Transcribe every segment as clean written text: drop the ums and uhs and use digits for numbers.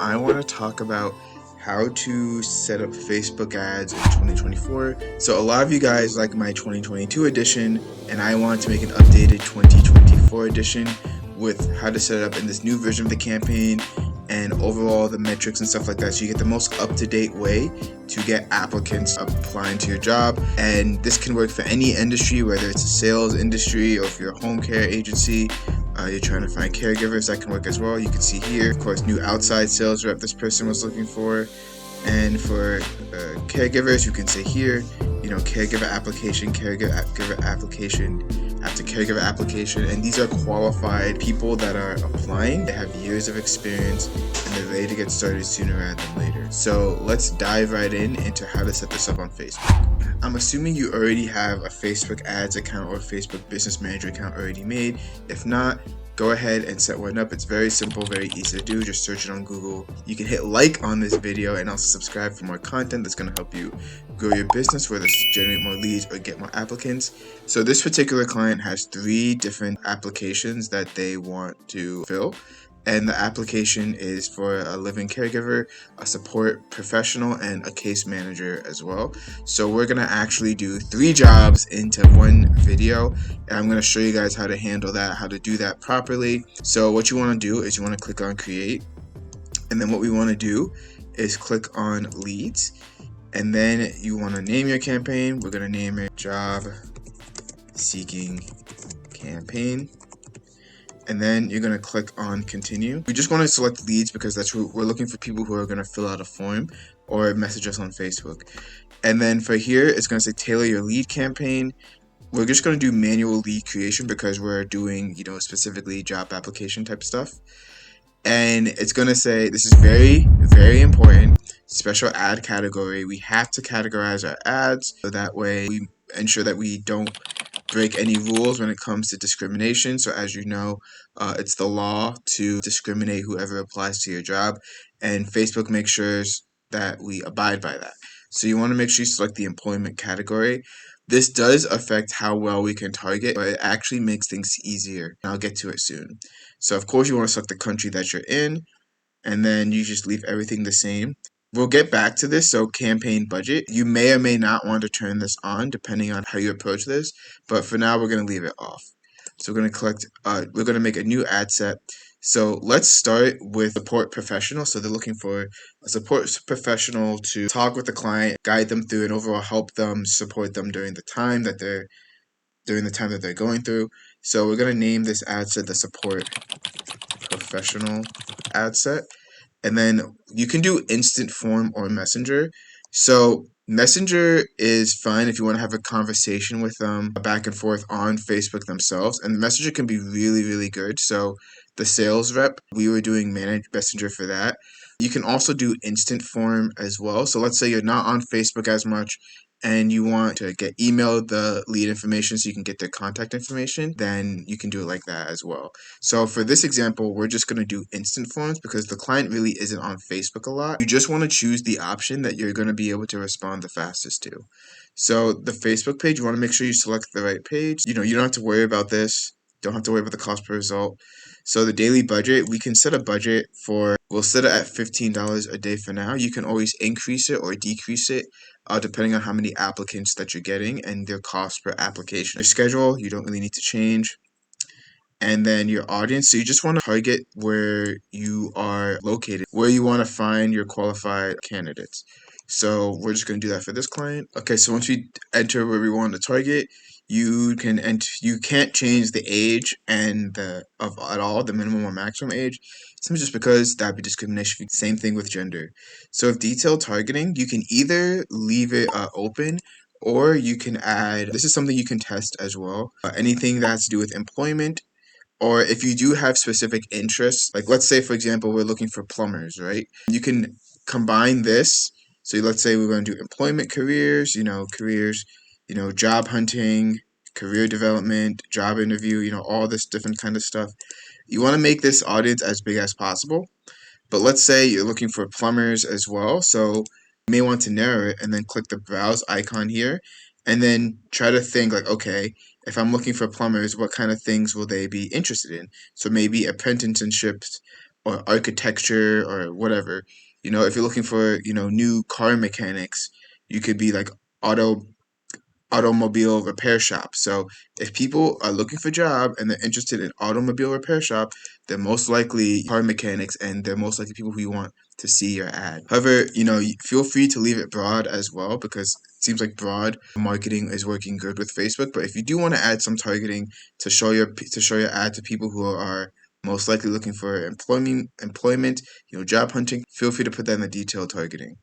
I want to talk about how to set up Facebook ads in 2024. So a lot of you guys like my 2022 edition, and I want to make an updated 2024 edition with how to set it up in this new version of the campaign and overall the metrics and stuff like that, so you get the most up-to-date way to get applicants applying to your job. And this can work for any industry, whether it's a sales industry or if you're a home care agency, you're trying to find caregivers, that can work as well. You can see here, of course, new outside sales rep this person was looking for. And for caregivers, you can say here, caregiver application, caregiver application, after caregiver application. And these are qualified people that are applying. They have years of experience and they're ready to get started sooner rather than later. So let's dive right into how to set this up on Facebook. I'm assuming you already have a Facebook ads account or a Facebook business manager account already made. If not, go ahead and set one up. It's very simple, very easy to do. Just search it on Google. You can hit like on this video and also subscribe for more content that's going to help you grow your business, whether it's generate more leads or get more applicants. So this particular client has 3 different applications that they want to fill. And the application is for a living caregiver, a support professional, and a case manager as well. So we're going to actually do 3 jobs into one video, and I'm going to show you guys how to handle that, how to do that properly. So what you want to do is you want to click on create, and then what we want to do is click on leads, and then you want to name your campaign. We're going to name it job seeking campaign. And then you're going to click on continue. We just want to select leads because that's what we're looking for, people who are going to fill out a form or message us on Facebook. And then for here, it's going to say tailor your lead campaign. We're just going to do manual lead creation because we're doing, specifically job application type stuff. And it's going to say, this is very, very important, special ad category. We have to categorize our ads so that way we ensure that we don't break any rules when it comes to discrimination. So as you know, it's the law to discriminate whoever applies to your job, and Facebook makes sure that we abide by that. So you want to make sure you select the employment category. This does affect how well we can target, but it actually makes things easier. I'll get to it soon. So of course you want to select the country that you're in, and then you just leave everything the same. We'll get back to this. So campaign budget, you may or may not want to turn this on depending on how you approach this, but for now we're going to leave it off. So we're going to collect, we're going to make a new ad set. So let's start with support professional. So they're looking for a support professional to talk with the client, guide them through, and overall help them, support them during the time that they're going through. So we're going to name this ad set the support professional ad set. And then you can do instant form or messenger. So messenger is fine if you want to have a conversation with them back and forth on Facebook themselves. And messenger can be really, really good. So the sales rep, we were doing managed messenger for that. You can also do instant form as well. So let's say you're not on Facebook as much and you want to get emailed the lead information so you can get their contact information, then you can do it like that as well. So for this example, we're just going to do instant forms because the client really isn't on Facebook a lot. You just want to choose the option that you're going to be able to respond the fastest to. So the Facebook page, you want to make sure you select the right page. You don't have to worry about this. Don't have to worry about the cost per result. So the daily budget, we can set a budget we'll set it at $15 a day for now. You can always increase it or decrease it depending on how many applicants that you're getting and their cost per application. Your schedule, you don't really need to change. And then your audience, so you just want to target where you are located, where you want to find your qualified candidates. So we're just going to do that for this client. Okay, so once we enter where we want to target, you can't change the age and at all, the minimum or maximum age, simply just because that'd be discrimination. Same thing with gender. So if detailed targeting, you can either leave it open, or you can add, this is something you can test as well, anything that has to do with employment. Or if you do have specific interests, like let's say, for example, we're looking for plumbers, right? You can combine this. So let's say we're going to do employment careers, job hunting, career development, job interview, all this different kind of stuff. You want to make this audience as big as possible. But let's say you're looking for plumbers as well. So you may want to narrow it and then click the browse icon here and then try to think like, okay, if I'm looking for plumbers, what kind of things will they be interested in? So maybe apprenticeships or architecture or whatever. If you're looking for, new car mechanics, you could be like auto automobile repair shop. So if people are looking for a job and they're interested in automobile repair shop, they're most likely car mechanics, and they're most likely people who you want to see your ad. However, feel free to leave it broad as well, because it seems like broad marketing is working good with Facebook. But if you do want to add some targeting to show your ad to people who are most likely looking for employment, job hunting, feel free to put that in the detailed targeting.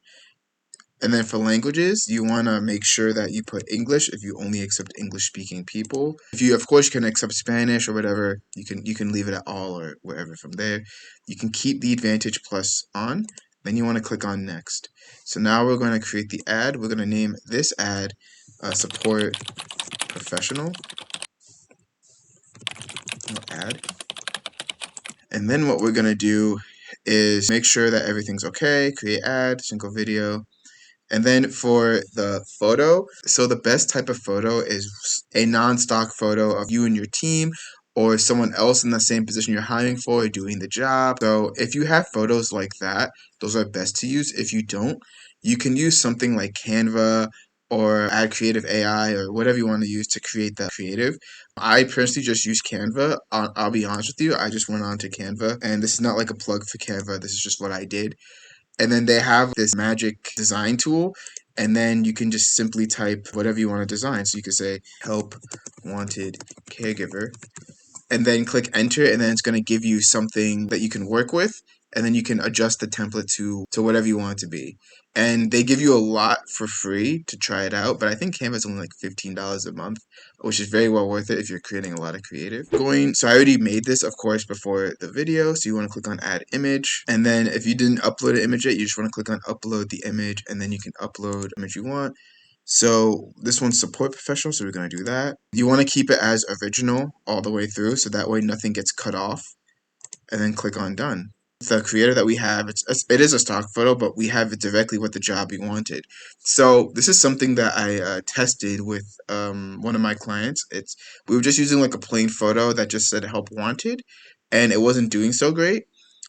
And then for languages, you want to make sure that you put English if you only accept English speaking people. If you, of course, can accept Spanish or whatever, you can leave it at all or wherever from there. You can keep the Advantage Plus on. Then you want to click on Next. So now we're going to create the ad. We're going to name this ad Support Professional ad. And then what we're going to do is make sure that everything's okay. Create ad, single video. And then for the photo, so the best type of photo is a non-stock photo of you and your team, or someone else in the same position you're hiring for doing the job. So if you have photos like that, those are best to use. If you don't, you can use something like Canva or add creative AI or whatever you want to use to create that creative. I personally just use Canva. I'll be honest with you. I just went on to Canva, and this is not like a plug for Canva. This is just what I did. And then they have this magic design tool, and then you can just simply type whatever you want to design. So you could say help wanted caregiver, and then click enter, and then it's going to give you something that you can work with, and then you can adjust the template to whatever you want it to be. And they give you a lot for free to try it out, but I think Canva's only like $15 a month, which is very well worth it if you're creating a lot of creative. So I already made this, of course, before the video, so you want to click on add image, and then if you didn't upload an image yet, you just want to click on upload the image, and then you can upload the image you want. So this one's support professional, so we're going to do that. You want to keep it as original all the way through, so that way nothing gets cut off, and then click on done. The creator that we have, it is a stock photo, but we have it directly with the job we wanted. So this is something that I tested with one of my clients. We were just using like a plain photo that just said help wanted, and it wasn't doing so great.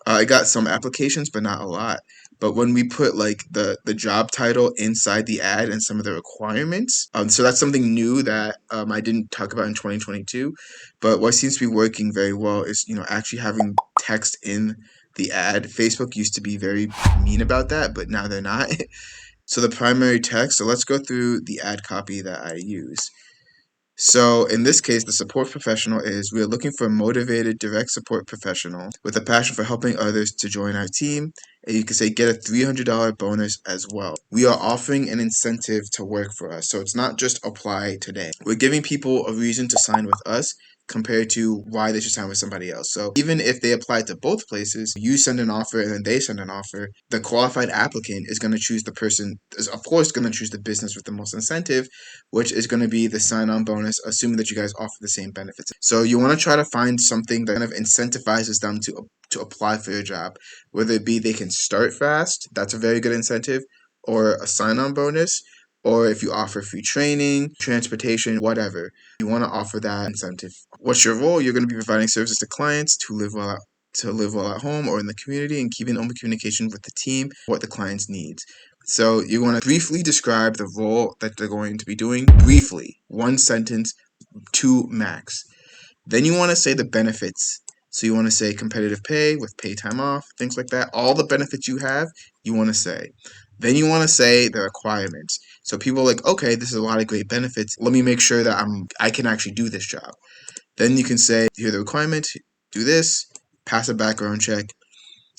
I got some applications, but not a lot. But when we put like the job title inside the ad and some of the requirements, so that's something new that I didn't talk about in 2022. But what seems to be working very well is actually having text in the ad. Facebook used to be very mean about that, but now they're not. So the primary text. So let's go through the ad copy that I use. So in this case, the support professional is we are looking for a motivated direct support professional with a passion for helping others to join our team. And you can say get a $300 bonus as well. We are offering an incentive to work for us. So it's not just apply today. We're giving people a reason to sign with us compared to why they should sign with somebody else. So even if they apply to both places, you send an offer and then they send an offer, the qualified applicant is going to choose the person, is of course going to choose the business with the most incentive, which is going to be the sign-on bonus, assuming that you guys offer the same benefits. So you want to try to find something that kind of incentivizes them to apply for your job, whether it be they can start fast, that's a very good incentive, or a sign-on bonus, or if you offer free training, transportation, whatever, you want to offer that incentive. What's your role? You're going to be providing services to clients to live well at home or in the community, and keeping open communication with the team, what the client's needs. So you want to briefly describe the role that they're going to be doing, briefly, one sentence, 2 max. Then you want to say the benefits. So you want to say competitive pay with pay time off, things like that. All the benefits you have, you want to say. Then you want to say the requirements. So people are like, okay, this is a lot of great benefits. Let me make sure that I can actually do this job. Then you can say, here are the requirements, do this, pass a background check,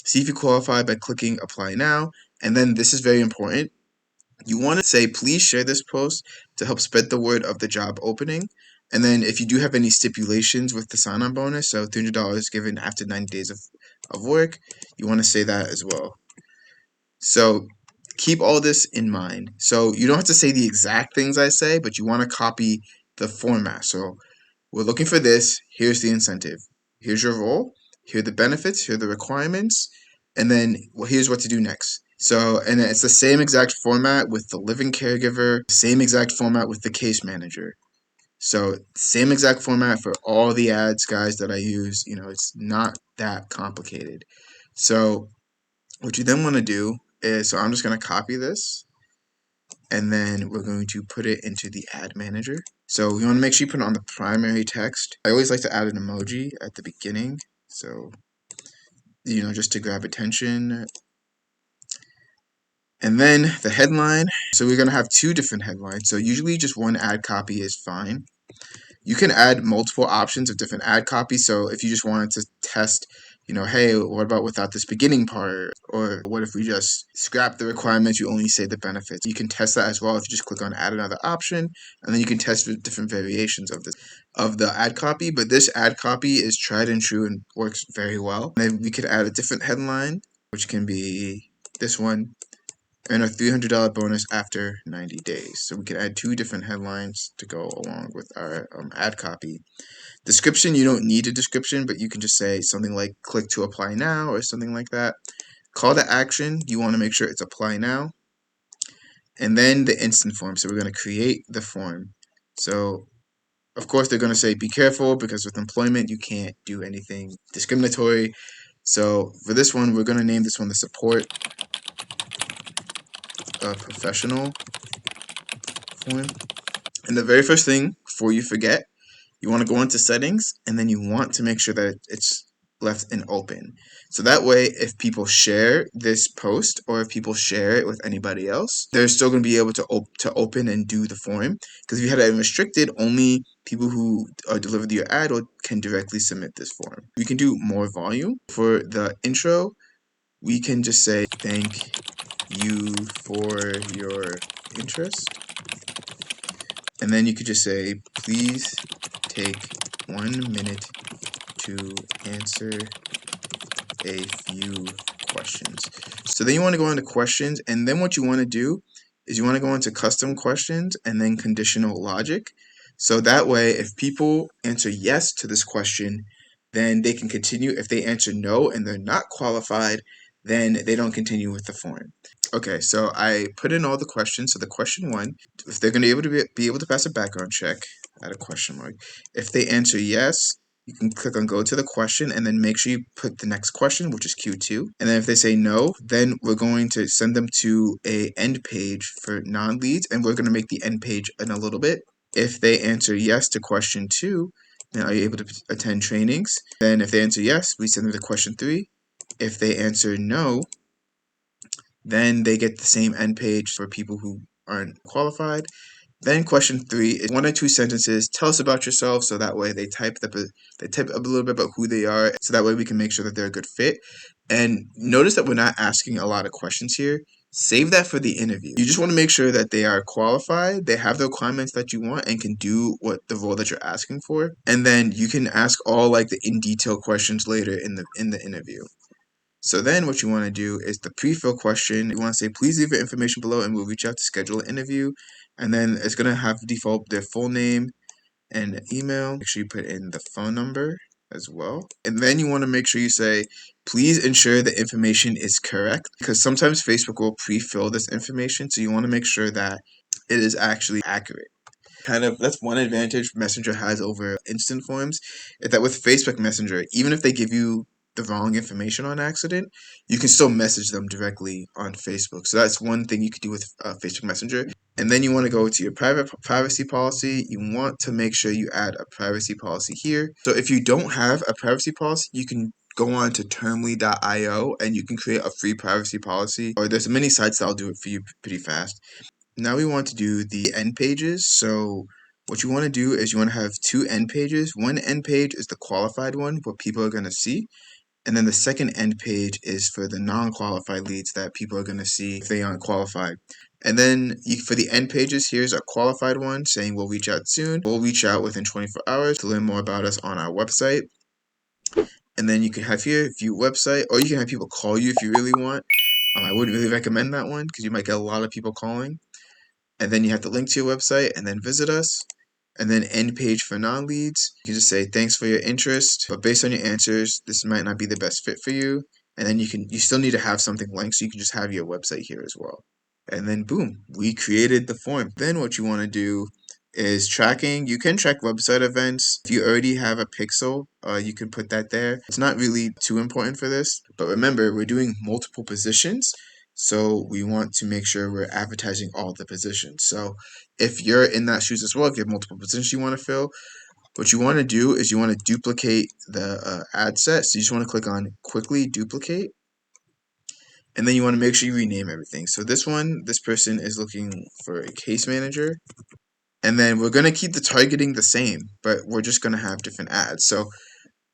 see if you qualify by clicking apply now. And then this is very important. You want to say, please share this post to help spread the word of the job opening. And then if you do have any stipulations with the sign-on bonus, so $300 given after 90 days of work, you want to say that as well. So keep all this in mind. So you don't have to say the exact things I say, but you want to copy the format. So we're looking for this. Here's the incentive. Here's your role. Here are the benefits. Here are the requirements. And then here's what to do next. So, and it's the same exact format with the living caregiver, same exact format with the case manager. So same exact format for all the ads, guys, that I use. It's not that complicated. So what you then want to do is, so I'm just going to copy this, and then we're going to put it into the ad manager. So we want to make sure you put it on the primary text. I always like to add an emoji at the beginning, so just to grab attention. And then the headline. So we're going to have two different headlines. So usually just one ad copy is fine. You can add multiple options of different ad copies. So if you just wanted to test, hey, what about without this beginning part? Or what if we just scrap the requirements, you only say the benefits? You can test that as well if you just click on add another option, and then you can test with different variations of the ad copy. But this ad copy is tried and true and works very well. And then we could add a different headline, which can be this one. Earn a $300 bonus after 90 days. So we can add two different headlines to go along with our ad copy. Description, you don't need a description, but you can just say something like click to apply now or something like that. Call to action, you want to make sure it's apply now. And then the instant form. So we're going to create the form. So of course they're going to say be careful because with employment you can't do anything discriminatory. So for this one, we're going to name this one the support professional form. And the very first thing, before you forget, you want to go into settings, and then you want to make sure that it's left in open. So that way, if people share this post or if people share it with anybody else, they're still going to be able to open and do the form. Because if you had it restricted, only people who are delivered your ad can directly submit this form. We can do more volume. For the intro, we can just say thank you for your interest. And then you could just say, please take 1 minute to answer a few questions. So then you want to go into questions, and then what you want to do is you want to go into custom questions and then conditional logic. So that way, if people answer yes to this question, then they can continue. If they answer no and they're not qualified, then they don't continue with the form. Okay, so I put in all the questions. So the question one, if they're going to be able to pass a background check, add a question mark. If they answer yes, you can click on go to the question and then make sure you put the next question, which is Q2. And then if they say no, then we're going to send them to a end page for non-leads, and we're going to make the end page in a little bit. If they answer yes to question 2, then are you able to attend trainings? Then if they answer yes, we send them to question 3. If they answer no, then they get the same end page for people who aren't qualified. Then question 3 is 1 or 2 sentences. Tell us about yourself, so that way they type up a little bit about who they are, so that way we can make sure that they're a good fit. And notice that we're not asking a lot of questions here. Save that for the interview. You just want to make sure that they are qualified, they have the requirements that you want, and can do what the role that you're asking for. And then you can ask all like the in detail questions later in the interview. So then what you want to do is the pre-fill question. You want to say, please leave your information below and we'll reach out to schedule an interview. And then it's going to have default their full name and email. Make sure you put in the phone number as well. And then you want to make sure you say, please ensure the information is correct, because sometimes Facebook will pre-fill this information. So you want to make sure that it is actually accurate. That's one advantage Messenger has over instant forms, is that with Facebook Messenger, even if they give you the wrong information on accident, you can still message them directly on Facebook. So that's one thing you could do with Facebook Messenger. And then you want to go to your privacy policy. You want to make sure you add a privacy policy here. So if you don't have a privacy policy, you can go on to termly.io and you can create a free privacy policy, or there's many sites that'll do it for you pretty fast. Now we want to do the end pages. So what you want to do is you want to have 2 end pages. One end page is the qualified one, what people are going to see. And then the second end page is for the non-qualified leads that people are going to see if they aren't qualified. And then for the end pages, here's a qualified one saying we'll reach out soon. We'll reach out within 24 hours to learn more about us on our website. And then you can have here view website, or you can have people call you if you really want. I wouldn't really recommend that one because you might get a lot of people calling. And then you have to link to your website and then visit us. And then end page for non-leads. You can just say thanks for your interest, but based on your answers, this might not be the best fit for you. And then you still need to have something linked, so you can just have your website here as well. And then boom, we created the form. Then what you want to do is tracking. You can track website events. If you already have a pixel, you can put that there. It's not really too important for this, but remember, we're doing multiple positions, so we want to make sure we're advertising all the positions. So if you're in that shoes as well, if you have multiple positions you want to fill, what you want to do is you want to duplicate the ad set. So you just want to click on quickly duplicate, and then you want to make sure you rename everything. So this one, this person is looking for a case manager. And then we're going to keep the targeting the same, but we're just going to have different ads. So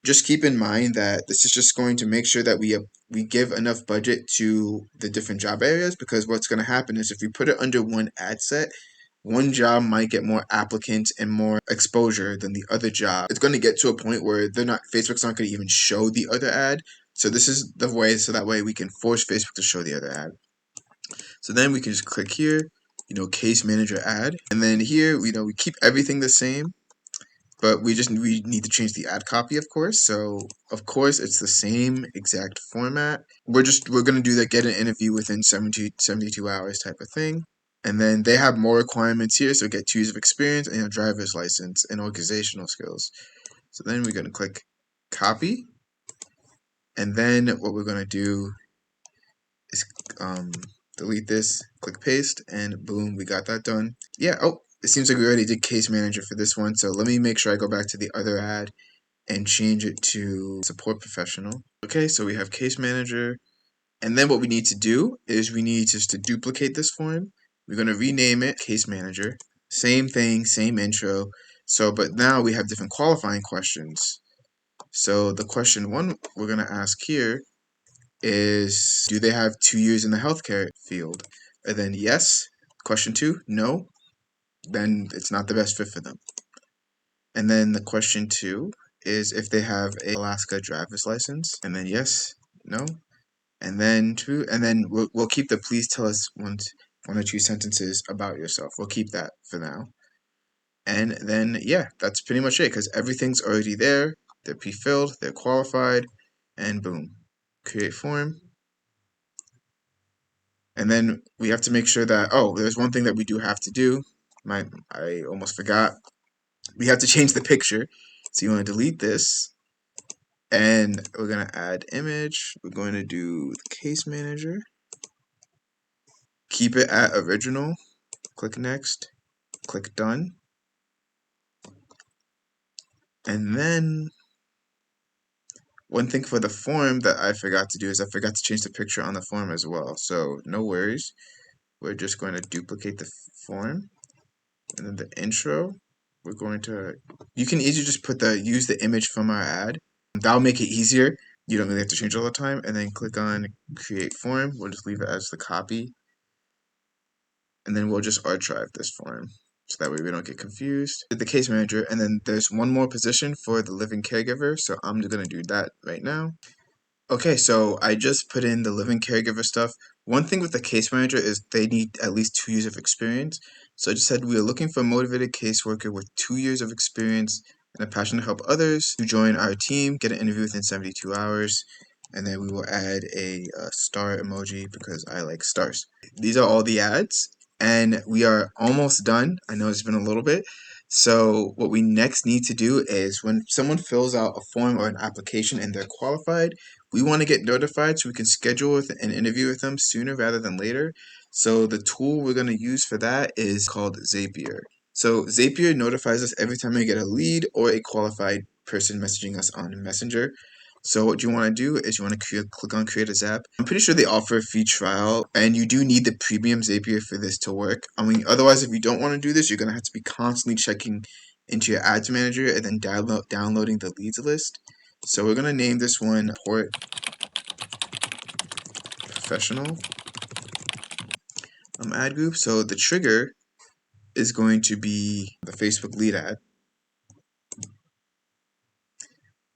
just keep in mind that this is just going to make sure that we give enough budget to the different job areas, because what's going to happen is if we put it under one ad set, one job might get more applicants and more exposure than the other job. It's going to get to a point where Facebook's not going to even show the other ad. So this is the way, so that way we can force Facebook to show the other ad. So then we can just click here, case manager ad. And then here, we keep everything the same, but we need to change the ad copy, of course. So of course it's the same exact format. We're going to do that get an interview within 72 hours type of thing. And then they have more requirements here. So get 2 years of experience and a driver's license and organizational skills. So then we're going to click copy. And then what we're going to do is delete this, click paste, and boom, we got that done. Yeah, oh, it seems like we already did case manager for this one, so let me make sure I go back to the other ad and change it to support professional. Okay, so we have case manager, and then what we need to do is we need just to duplicate this form. We're going to rename it case manager. Same thing, same intro. So, but now we have different qualifying questions. So the question 1 we're going to ask here is, do they have 2 years in the healthcare field? And then yes. Question 2, no. Then it's not the best fit for them. And then the question 2 is if they have a Alaska driver's license. And then yes, no. And then 2, and then we'll keep the please tell us one or 2 sentences about yourself. We'll keep that for now. And then yeah, that's pretty much it, because everything's already there. They're pre-filled, they're qualified, and boom, create form. And then we have to make sure that, oh, there's one thing that we do have to do. I almost forgot. We have to change the picture. So you want to delete this. And we're going to add image. We're going to do the case manager. Keep it at original. Click next. Click done. And then one thing for the form that I forgot to do is I forgot to change the picture on the form as well. So no worries. We're just going to duplicate the form. And then the intro, we're going to, you can easily just use the image from our ad. That'll make it easier. You don't really have to change all the time. And then click on create form. We'll just leave it as the copy. And then we'll just archive this form, so that way we don't get confused. The case manager, and then there's one more position for the living caregiver. So I'm just going to do that right now. Okay, so I just put in the living caregiver stuff. One thing with the case manager is they need at least 2 years of experience. So I just said we are looking for a motivated caseworker with 2 years of experience and a passion to help others to join our team, get an interview within 72 hours, and then we will add a star emoji because I like stars. These are all the ads, and we are almost done. I know it's been a little bit. So what we next need to do is when someone fills out a form or an application and they're qualified, we want to get notified so we can schedule an interview with them sooner rather than later. So the tool we're going to use for that is called Zapier. So Zapier notifies us every time we get a lead or a qualified person messaging us on Messenger. So what you want to do is you want to click on Create a Zap. I'm pretty sure they offer a free trial, and you do need the premium Zapier for this to work. I mean, otherwise, if you don't want to do this, you're going to have to be constantly checking into your ads manager and then downloading the leads list. So we're going to name this one Support Professional ad group. So the trigger is going to be the Facebook lead ad.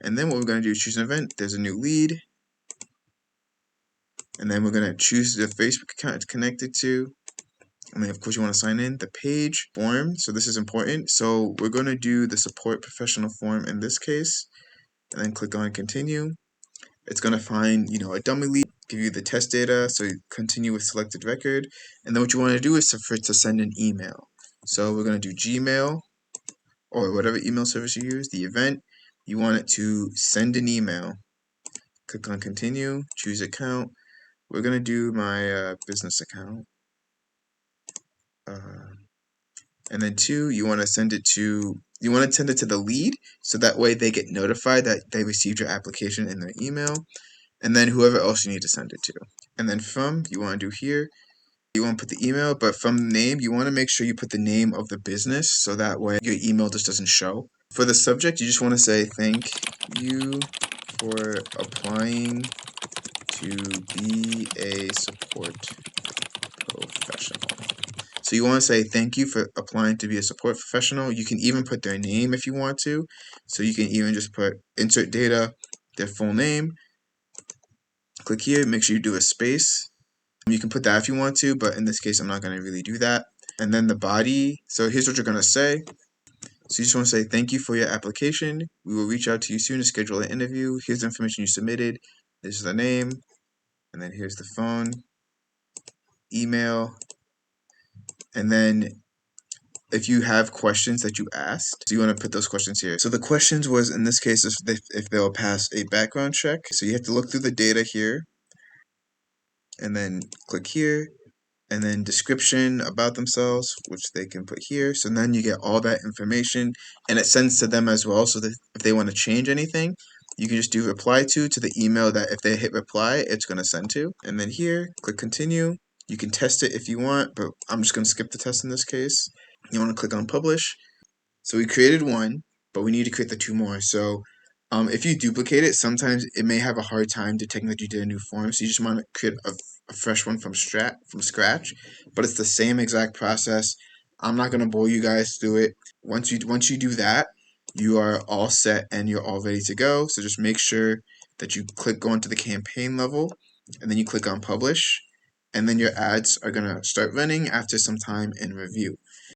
And then what we're going to do is choose an event. There's a new lead. And then we're going to choose the Facebook account it's connected to. And then, of course, you want to sign in. The page form. So this is important. So we're going to do the support professional form in this case. And then click on continue. It's going to find, a dummy lead, give you the test data. So you continue with selected record. And then what you want to do is to send an email. So we're going to do Gmail or whatever email service you use. The event, you want it to send an email. Click on continue, choose account. We're going to do my business account. And then 2, you want to send it to the lead, so that way they get notified that they received your application in their email, and then whoever else you need to send it to. And then from, you want to do here, you want to put the email, but from the name, you want to make sure you put the name of the business, so that way your email just doesn't show. For the subject, you just want to say, thank you for applying to be a support professional. So you want to say thank you for applying to be a support professional. You can even put their name if you want to. So you can even just put insert data, their full name. Click here, make sure you do a space. You can put that if you want to, but in this case, I'm not going to really do that. And then the body. So here's what you're going to say. So you just want to say thank you for your application. We will reach out to you soon to schedule an interview. Here's the information you submitted. This is the name. And then here's the phone, email. And then if you have questions that you asked, so you want to put those questions here. So the questions was, in this case, if they'll pass a background check. So you have to look through the data here, and then click here, and then description about themselves, which they can put here. So then you get all that information, and it sends to them as well, so that if they want to change anything, you can just do reply to the email that if they hit reply, it's going to send to. And then here, click continue. You can test it if you want, but I'm just going to skip the test in this case. You want to click on publish. So we created one, but we need to create the 2 more. So if you duplicate it, sometimes it may have a hard time detecting that you did a new form. So you just want to create a fresh one from scratch, but it's the same exact process. I'm not going to bore you guys through it. Once you do that, you are all set and you're all ready to go. So just make sure that you go into the campaign level, and then you click on publish, and then your ads are going to start running after some time in review.